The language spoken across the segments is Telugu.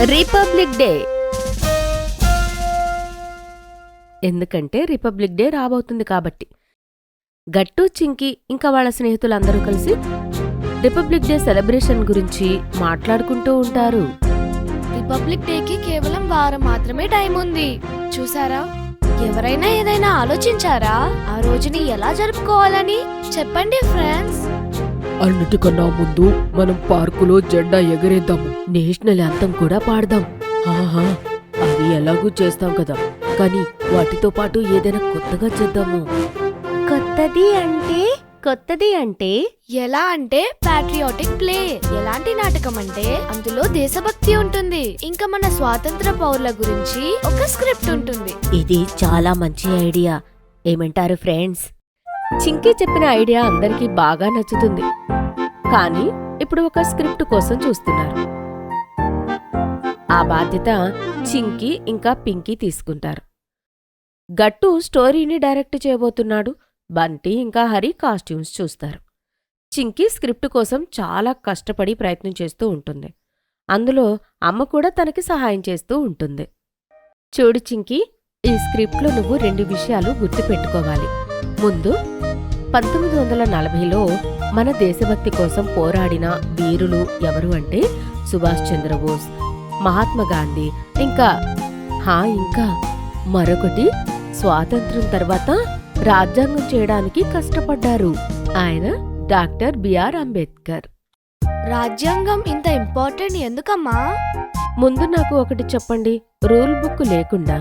Republic day. ఎందుకంటే రిపబ్లిక్ డే రాబోతుంది కాబట్టి గట్టు, చింకి ఇంకా వాళ్ళ స్నేహితులందరూ కలిసి రిపబ్లిక్ డే సెలబ్రేషన్ గురించి మాట్లాడుకుంటూ ఉంటారు. రిపబ్లిక్ డేకి కేవలం వారం మాత్రమే టైం ఉంది. చూసారా? ఎవరైనా ఏదైనా ఆలోచించారా ఆ రోజుని ఎలా జరుపుకోవాలని? చెప్పండి ఫ్రెండ్స్. అన్నిటికన్నా ముందు మనం పార్కులో జెండా ఎగరేద్దాము, నేషనల్ యాంథమ్ కూడా పాడదాం. ఆహా, అది ఎలాగూ చేస్తాం కదా, కానీ వాటితో పాటు ఏదైనా కొత్తగా చేద్దాము. కొత్తది అంటే ఎలా అంటే ప్యాట్రియాటిక్ ప్లే. ఎలాంటి నాటకం అంటే అందులో దేశభక్తి ఉంటుంది, ఇంకా మన స్వాతంత్ర పౌరుల గురించి ఒక స్క్రిప్ట్ ఉంటుంది. ఇది చాలా మంచి ఐడియా. ఏమంటారు ఫ్రెండ్స్? చింకీ చెప్పిన ఐడియా అందరికీ బాగా నచ్చుతుంది, కానీ ఇప్పుడు ఒక స్క్రిప్ట్ కోసం చూస్తున్నారు. ఆ బాధ్యత చింకీ ఇంకా పింకీ తీసుకుంటారు. గట్టు స్టోరీని డైరెక్ట్ చేయబోతున్నాడు. బంటి ఇంకా హరి కాస్ట్యూమ్స్ చూస్తారు. చింకీ స్క్రిప్ట్ కోసం చాలా కష్టపడి ప్రయత్నం చేస్తూ ఉంటుంది. అందులో అమ్మ కూడా తనకి సహాయం చేస్తూ ఉంటుంది. చూడు చింకీ, ఈ స్క్రిప్ట్లో నువ్వు 2 విషయాలు గుర్తుపెట్టుకోవాలి. ముందు, 1940లో మన దేశభక్తి కోసం పోరాడిన వీరులు ఎవరు అంటే సుభాష్ చంద్రబోస్, మహాత్మా గాంధీ, ఇంకా మరొకటి, స్వాతంత్ర్యం తర్వాత రాజ్యాంగం చేయడానికి కష్టపడ్డారు. ఆయన డాక్టర్ బిఆర్ అంబేద్కర్. రాజ్యాంగం ఇంత ఇంపార్టెంట్ ఎందుకమ్మా? ముందు నాకు ఒకటి చెప్పండి, రూల్ బుక్ లేకుండా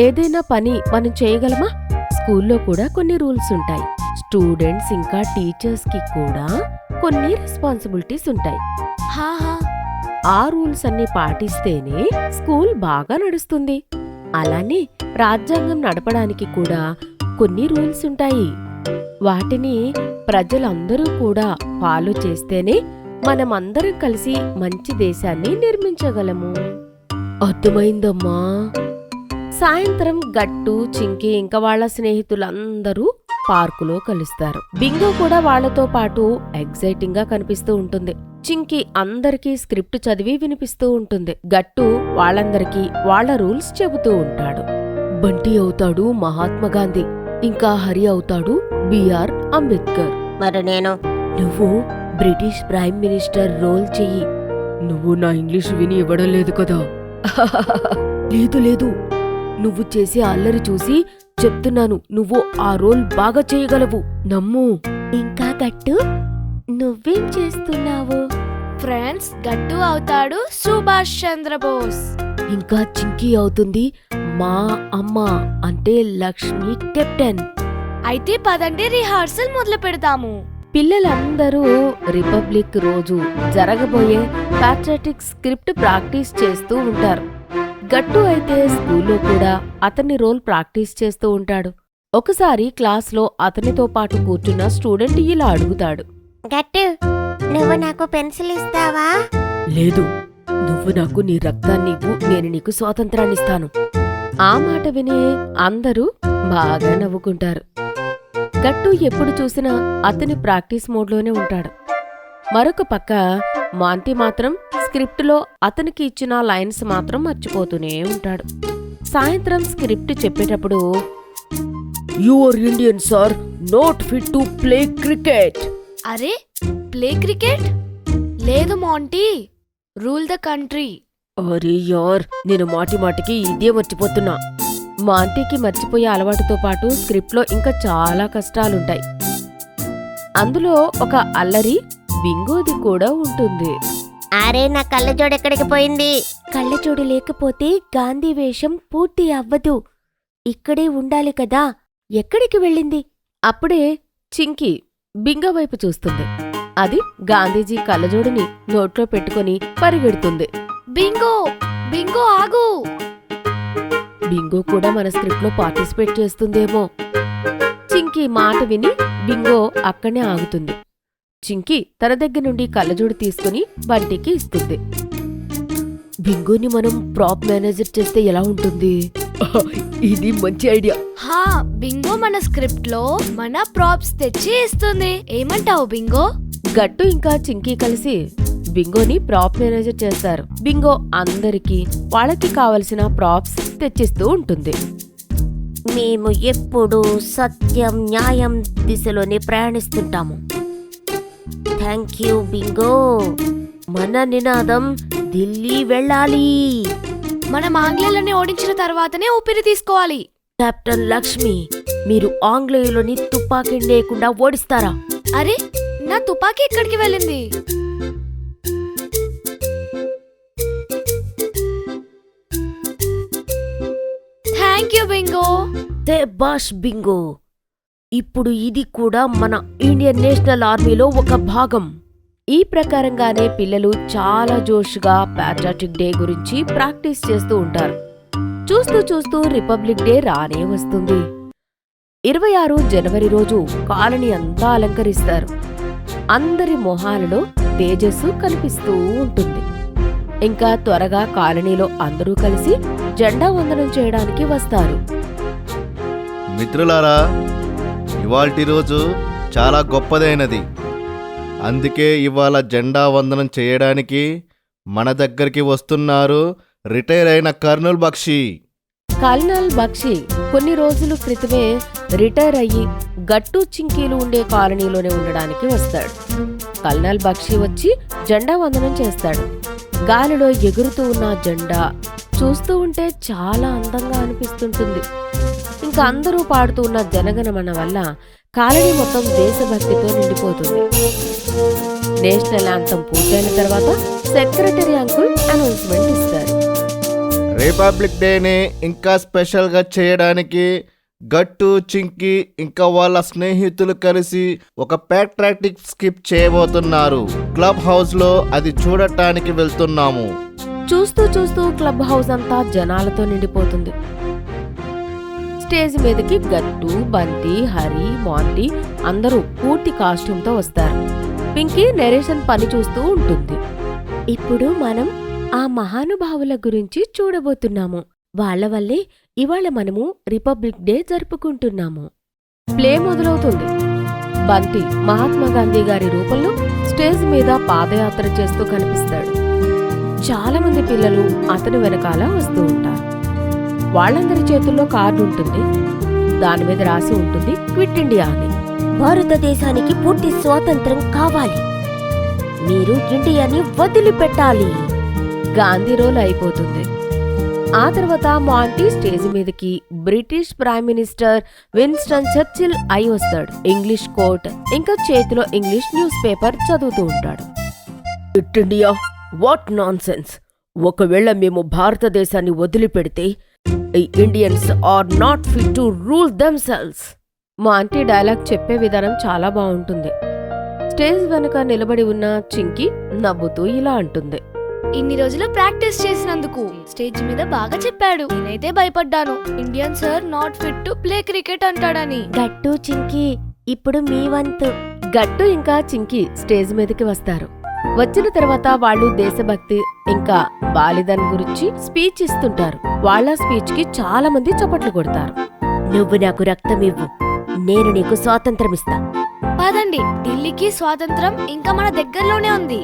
ఏదైనా పని మనం చేయగలమా? స్కూల్లో కూడా కొన్ని రూల్స్ ఉంటాయి. స్టూడెంట్స్ ఇంకా టీచర్స్ కి కూడా కొన్ని రెస్పాన్సిబిలిటీస్ ఉంటాయి. ఆ రూల్స్ అన్ని పాటిస్తేనే స్కూల్ బాగా నడుస్తుంది. అలానే రాజ్యాంగం నడపడానికి కూడా కొన్ని రూల్స్ ఉంటాయి. వాటిని ప్రజలందరూ కూడా ఫాలో చేస్తేనే మనమందరం కలిసి మంచి దేశాన్ని నిర్మించగలము. అర్థమైందమ్మా? సాయంత్రం గట్టు, చింకి ఇంకా వాళ్ళ స్నేహితులందరూ పార్కులో కలుస్తారు. బింగో కూడా వాళ్లతో పాటు ఎగ్జైటింగ్ గా కనిపిస్తూ ఉంటుంది. చింకి అందరికీ స్క్రిప్ట్ చదివి వినిపిస్తూ ఉంటుంది. గట్టు వాళ్ళందరికీ వాళ్ళ రూల్స్ చెబుతూ ఉంటాడు. బంటి అవుతాడు మహాత్మా గాంధీ, ఇంకా హరి అవుతాడు బిఆర్ అంబేద్కర్. మరి నేను? నువ్వు బ్రిటిష్ ప్రైమ్ మినిస్టర్ రోల్ చెయ్యి. నువ్వు నా ఇంగ్లీష్ విని ఇవ్వడం లేదు కదా? లేదు, నువ్వు చేసే అల్లరి చూసి చెప్తున్నాను, నువ్వు ఆ రోల్ బాగా చేయగలవు, నమ్ము. ఇంకా గట్టు, నువ్వేం చేస్తున్నావు? ఫ్రెండ్స్, గట్టు అవుతాడు సుభాష్ చంద్రబోస్. ఇంకా చింకీ అవుతుంది మా అమ్మ అంటే లక్ష్మి కెప్టెన్. అయితే పదండి, రిహార్సల్ మొదలు పెడతాము. పిల్లలందరూ రిపబ్లిక్ రోజు జరగబోయే ప్యాట్రియాటిక్ స్క్రిప్ట్ ప్రాక్టీస్ చేస్తూ ఉంటారు. గట్టు అయితే స్కూల్లో కూడా అతని రోల్ ప్రాక్టీస్ చేస్తూ ఉంటాడు. ఒకసారి క్లాస్లో అతనితో పాటు కూర్చున్న స్టూడెంట్ ఇలా అడుగుతాడు, గట్టు, నువ్వు నాకు పెన్సిల్ ఇస్తావా? లేదు, నువ్వు నాకు నీ రక్తాన్నివ్వు, నేను నీకు స్వాతంత్రాన్నిస్తాను. ఆ మాట విని అందరూ బాగా నవ్వుకుంటారు. గట్టు ఎప్పుడు చూసినా అతని ప్రాక్టీస్ మోడ్లోనే ఉంటాడు. మరొక పక్క మాంటి మాత్రం స్క్రిప్టులో అతనికి ఇచ్చిన లైన్స్ మాత్రం మర్చిపోతూనే ఉంటాడు. సాయంత్రం స్క్రిప్ట్ చెప్పేటప్పుడు, your Indians are not fit to play cricket. అరే, ప్లే క్రికెట్ లేదు మాంటీ, రూల్ ద కంట్రీ. అరే యార్, నేను మాటికి ఇదే మర్చిపోతున్నా. మాంటీకి మర్చిపోయే అలవాటుతో పాటు స్క్రిప్ట్లో ఇంకా చాలా కష్టాలుంటాయి. అందులో ఒక అల్లరి బింగోది కూడా ఉంటుంది. అరే, నా కళ్ళజోడు ఎక్కడికి పోయింది? కళ్ళజోడు లేకపోతే గాంధీ వేషం పూర్తి అవ్వదు, ఇక్కడే ఉండాలి కదా, ఎక్కడికి వెళ్ళింది? అప్పుడే చింకి బింగో వైపు చూస్తుంది. అది గాంధీజీ కళ్ళజోడుని నోట్లో పెట్టుకుని పరిగెడుతుంది. బింగో ఆగు! బింగో కూడా మన స్క్రిప్ట్లో పార్టిసిపేట్ చేస్తుందేమో. చింకి మాట విని బింగో అక్కడే ఆగుతుంది. చింకి తన దగ్గర నుండి కళ్ళజోడు తీసుకుని బంటికి ఇస్తుంది. బింగోని మనం ప్రాప్ మేనేజర్ చేస్తే ఎలా ఉంటుంది? ఇది మంచి ఐడియా. బింగో మన స్క్రిప్ట్ లో మన ప్రాప్స్ తెచ్చి ఇస్తుంది. ఏమంటావు బింగో? గట్టు ఇంకా చింకి కలిసి బింగోని ప్రాప్ మేనేజర్ చేస్తారు. బింగో అందరికీ వాళ్ళకి కావలసిన ప్రాప్స్ తెచ్చిస్తూ ఉంటుంది. మేము ఎప్పుడూ సత్యం న్యాయం దిశలోనే ప్రయాణిస్తుంటాము. Thank you bingo. మన నినాదం ఢిల్లీ వెళ్ళాలి. మనం ఆంగ్లేయులని ఓడించిన తర్వాతనే ఊపిరి తీసుకోవాలి. కెప్టెన్ లక్ష్మి, మీరు ఆంగ్లేయులని తుపాకీ లేకుండా ఓడిస్తారా? అరే, నా తుపాకీ ఎక్కడికి వెళ్ళింది? Thank you bingo. బాష్ బింగో. ఇప్పుడు ఇది కూడా మన ఇండియన్ నేషనల్ ఆర్మీలో ఒక భాగం. ఈ ప్రకారంగానే పిల్లలు చాలా జోష్గా ప్యాట్రియాటిక్ డే గురించి ప్రాక్టీస్ చేస్తూ ఉంటారు. చూస్తూ చూస్తూ రిపబ్లిక్ డే రానే వస్తుంది. 26 జనవరి రోజు కాలనీ అంతా అలంకరిస్తారు. అందరి మొహాలలో తేజస్సు కనిపిస్తూ ఉంటుంది. ఇంకా త్వరగా కాలనీలో అందరూ కలిసి జెండా వందనం చేయడానికి వస్తారు. మిత్రులారా, ఇవాల్టి రోజు చాలా గొప్పదైనది. అందుకే ఇవాళ జెండా వందనం చేయడానికి మన దగ్గరికి వస్తున్నారు రిటైర్ అయిన కర్నూల్ బక్షి. కల్నల్ బక్షి కొన్ని రోజుల క్రితమే రిటైర్ అయ్యి గట్టు చింకీలు ఉండే కాలనీలోనే ఉండడానికి వస్తాడు. కల్నల్ బక్షి వచ్చి జెండా వందనం చేస్తాడు. గాలిలో ఎగురుతూ ఉన్న జెండా చూస్తూ ఉంటే చాలా అందంగా అనిపిస్తుంటుంది. ఇంకా అందరూ పాడుతూ ఉన్న జనగణమన వల్ల కాలనీ మొత్తం దేశభక్తితో నిండిపోతుంది. నేషనల్ యాంథమ్ పూర్తయిన తర్వాత సెక్రటరీ అంకుల్ అనౌన్స్మెంట్ ఇస్తారు. రిపబ్లిక్ డేని ఇంకా స్పెషల్గా చేయడానికి గట్టు చింకి ఇంకా వాళ్ళ స్నేహితులు కలిసి ఒక ప్యాట్రియాటిక్ స్కిప్ చేయబోతున్నారు. క్లబ్ హౌస్ లో అది చూడటానికి వెళ్తున్నాము. చూస్తూ చూస్తూ క్లబ్ హౌస్ అంతా జనాలతో నిండిపోతుంది. స్టేజ్ మీదకి గట్టు, బంటి, హరి, మాంటీ అందరూ పూర్తి కాస్ట్యూమ్తో వస్తారు. పింకీ నెరేషన్ పని చూస్తూ ఉంటుంది. ఇప్పుడు మనం ఆ మహానుభావుల గురించి చూడబోతున్నాము. వాళ్ళ వల్లే ఇవాళ మనము రిపబ్లిక్ డే జరుపుకుంటున్నాము. ప్లే మొదలవుతుంది. బంటి మహాత్మా గాంధీ గారి రూపంలో స్టేజ్ మీద పాదయాత్ర చేస్తూ కనిపిస్తాడు. చాలా మంది పిల్లలు అతని వెనకాల వస్తూ ఉంటారు. వాళ్ళందరి చేతుల్లో కార్డు ఉంటుంది. దాని మీద రాసి ఉంటుంది క్విట్ ఇండియా అని. భారతదేశానికి పూర్తి స్వాతంత్రం కావాలి. మీరు ఇండియాని వదిలిపెట్టాలి. గాంధీ రోల్ అయిపోతుంది. ఆ తర్వాత మాంటీ స్టేజ్ మీదకి British prime minister Winston Churchill అయి వస్తాడు. ఇంగ్లీష్ కోట్ ఇంకా చేతిలో ఇంగ్లీష్ న్యూస్ పేపర్ చదువుతూ ఉంటాడు. Quit India? What nonsense. ఒకవేళ మేము భారతదేశాన్ని వదిలిపెడితే Indians are not fit to rule themselves. Monty dialogue చెప్పే విధానం చాలా బాగుంటుంది. స్టేజ్ వెనుక నిలబడి ఉన్న చింకి నవ్వుతూ ఇలా అంటుంది. ఇన్ని రోజులు ప్రాక్టీస్ చేసినందుకు స్టేజ్ మీద బాగా చెప్పాడు. నేనైతే భయపడ్డాను, Indian sir not fit to play cricket అంటాడని. గట్టు చింకి, ఇప్పుడు మీ వంతు. గట్టు ఇంకా చింకి స్టేజ్ మీదకి వస్తారు. వచ్చిన తర్వాత వాళ్ళు దేశభక్తి ఇంకా బాలిదన్ గురించి స్పీచ్ ఇస్తుంటారు. వాళ్ళ స్పీచ్ కి చాలా మంది చప్పట్లు కొడతారు. నువ్వు నాకు రక్తం ఇవ్వు, నేను నీకు స్వాతంత్రం ఇస్తా. పదండి, ఢిల్లీకి స్వాతంత్రం ఇంకా మన దగ్గరలోనే ఉంది.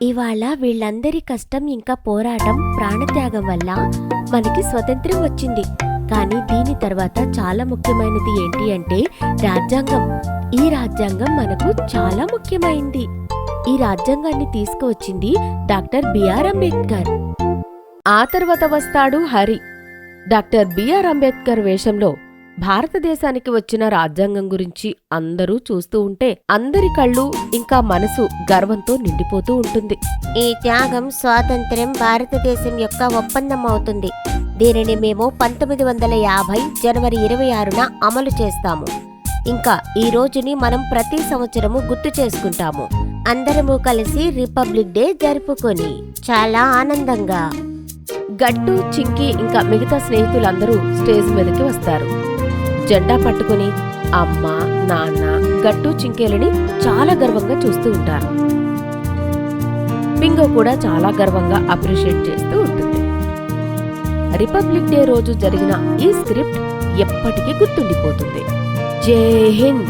ఇవాళ వీళ్ళందరి కష్టం ఇంకా పోరాటం ప్రాణత్యాగం వల్ల మనకి స్వతంత్రం వచ్చింది. కానీ దీని తర్వాత చాలా ముఖ్యమైనది ఏంటి అంటే రాజ్యాంగం. ఈ రాజ్యాంగం మనకు చాలా ముఖ్యమైంది. ఈ రాజ్యాంగాన్ని తీసుకువచ్చింది డాక్టర్ బిఆర్ అంబేద్కర్. ఆ తర్వాత వస్తాడు హరి. డాక్టర్ బిఆర్ అంబేద్కర్ వేషంలో భారతదేశానికి వచ్చిన రాజ్యాంగం గురించి అందరూ చూస్తూ ఉంటే అందరి కళ్ళు ఇంకా మనసు గర్వంతో నిండిపోతూ ఉంటుంది. ఈ త్యాగం, స్వాతంత్ర్యం భారతదేశం యొక్క ఒప్పందం అవుతుంది. దీనిని మేము 1950 జనవరి 26న అమలు చేస్తాము. ఇంకా ఈ రోజుని మనం ప్రతి సంవత్సరము గుర్తు చేసుకుంటాము. అందరము కలిసి రిపబ్లిక్ డే జరుపుకొని చాలా ఆనందంగా. గట్టు, చింకి ఇంకా మిగతా స్నేహితులందరూ స్టేజ్ మీదకి వస్తారు. జెండా పట్టుకుని అమ్మ, నాన్న, గట్టు, చింకేలని చాలా గర్వంగా చూస్తూ ఉంటారు. బింగో కూడా చాలా గర్వంగా అప్రిషియేట్ చేస్తూ ఉంటుంది. రిపబ్లిక్ డే రోజు జరిగిన ఈ స్క్రిప్ట్ ఎప్పటికీ గుర్తుండిపోతుంది. జై హింద్.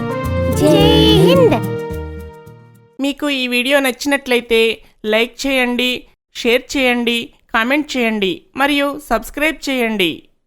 జై హింద్. మీకు ఈ వీడియో నచ్చినట్లయితే లైక్ చేయండి, షేర్ చేయండి, కామెంట్ చేయండి మరియు సబ్స్క్రైబ్ చేయండి.